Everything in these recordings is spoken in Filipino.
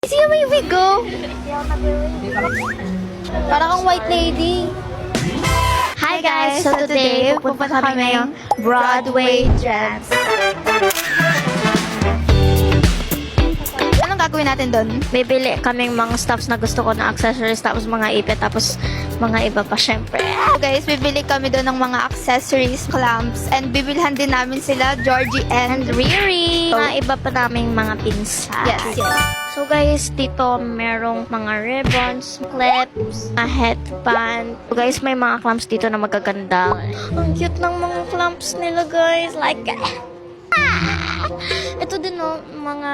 Siya may wig go. Para kang white lady. Hi guys! So today, pupunta kami ngayong Broadway Jams. Anong gagawin natin doon? Bibili kaming mga stuffs na gusto ko na accessories, tapos mga ipit, tapos mga iba pa syempre. So guys, bibili kami doon ng mga accessories, clamps, and bibilhan din namin sila, Georgie and Riri! Mga iba pa naming mga pinsa. Yes, yes. So guys, dito merong mga ribbons, clips, a headband. So guys, may mga clamps dito na magaganda. Ang cute ng mga clamps nila guys. Like, ito din no, mga...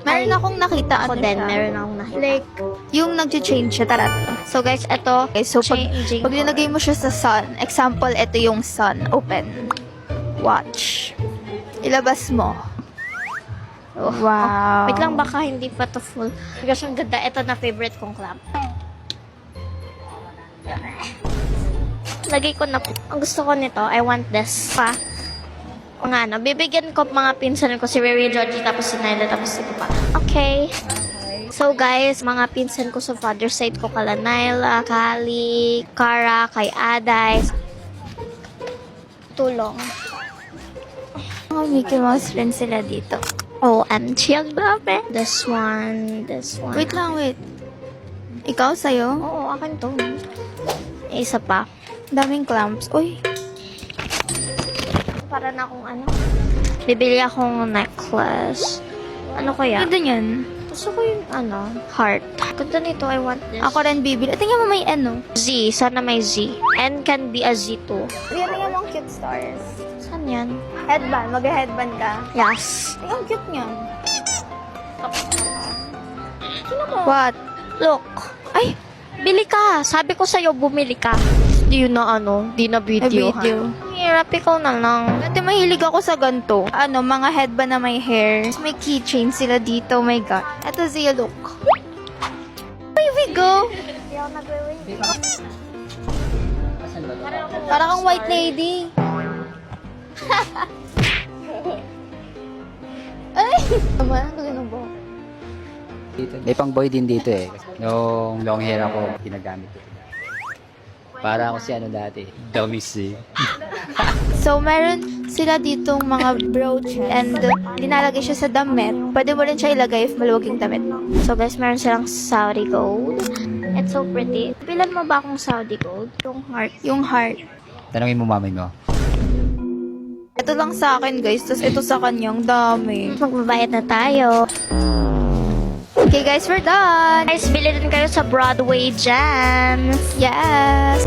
Meron akong nakita. Ako ano din, siya? meron akong nakita. Like, yung nag-change siya, tara. So guys, ito, Okay, so pag changing. nilagay mo siya sa sun, example, ito yung sun, open. Watch. Ilabas mo. Oh, Wow. wait lang, baka hindi pa to full. Because ang ganda, ito na favorite kong clamp. Lagay ko na po. Ang gusto ko nito, I want this pa. O nga, no, bibigyan ko mga pinsan ko si Riri, Georgie, tapos si Nyla, tapos ito pa. Okay. So guys, mga pinsan ko sa father's side ko, kala Nyla, Kali, Kara, kay Aday. Tulong. Mga Mickey Mouse friends sila dito. OMG, ang dami. This one, this one. Wait lang, wait. Ikaw sa'yo? Oo, akin to. Isa pa. Daming clamps. Uy. Para na akong ano. Bibili akong necklace. Ano kaya? Ganda yan. Gusto ko yung ano, heart. Ganda nito, I want this. Ako rin bibili. Tingnan mo may ano. Z, sana may Z. N can be a Z too. Tingnan mo ang cute stars. Saan yan? Headband. Mag-headband ka. Yes. Ay, ang cute niyan. Sino mo? What? Look. Ay, bili ka. Sabi ko sa'yo, bumili ka. Di yun na ano, di na video. video. Ang hirap, ikaw na lang. Dati mahilig ako sa ganito. Ano, mga headband na may hair. May keychain sila dito. Oh my God. Ito Zia, look. May wig go. Hindi ako nag-wait. Para kang white lady. Ay! Tama, ang ganun ba? Dito. May pang boy din dito eh. Nung long hair ako, ginagamit ko. Para ako si ano dati. Dummies eh. So, meron sila ditong mga brooch and dinalagay siya sa damit. Pwede mo rin siya ilagay if maluwag yung damit. So guys, meron silang Saudi gold. It's so pretty. Bilan mo ba akong Saudi gold? Yung heart. Yung heart. Tanungin mo mami mo. Ito lang sa akin, guys. Tapos ito sa kanyang dami. Magbabayad na tayo. Okay, guys, we're done. Guys, bili din kayo sa Broadway Jams. Yes!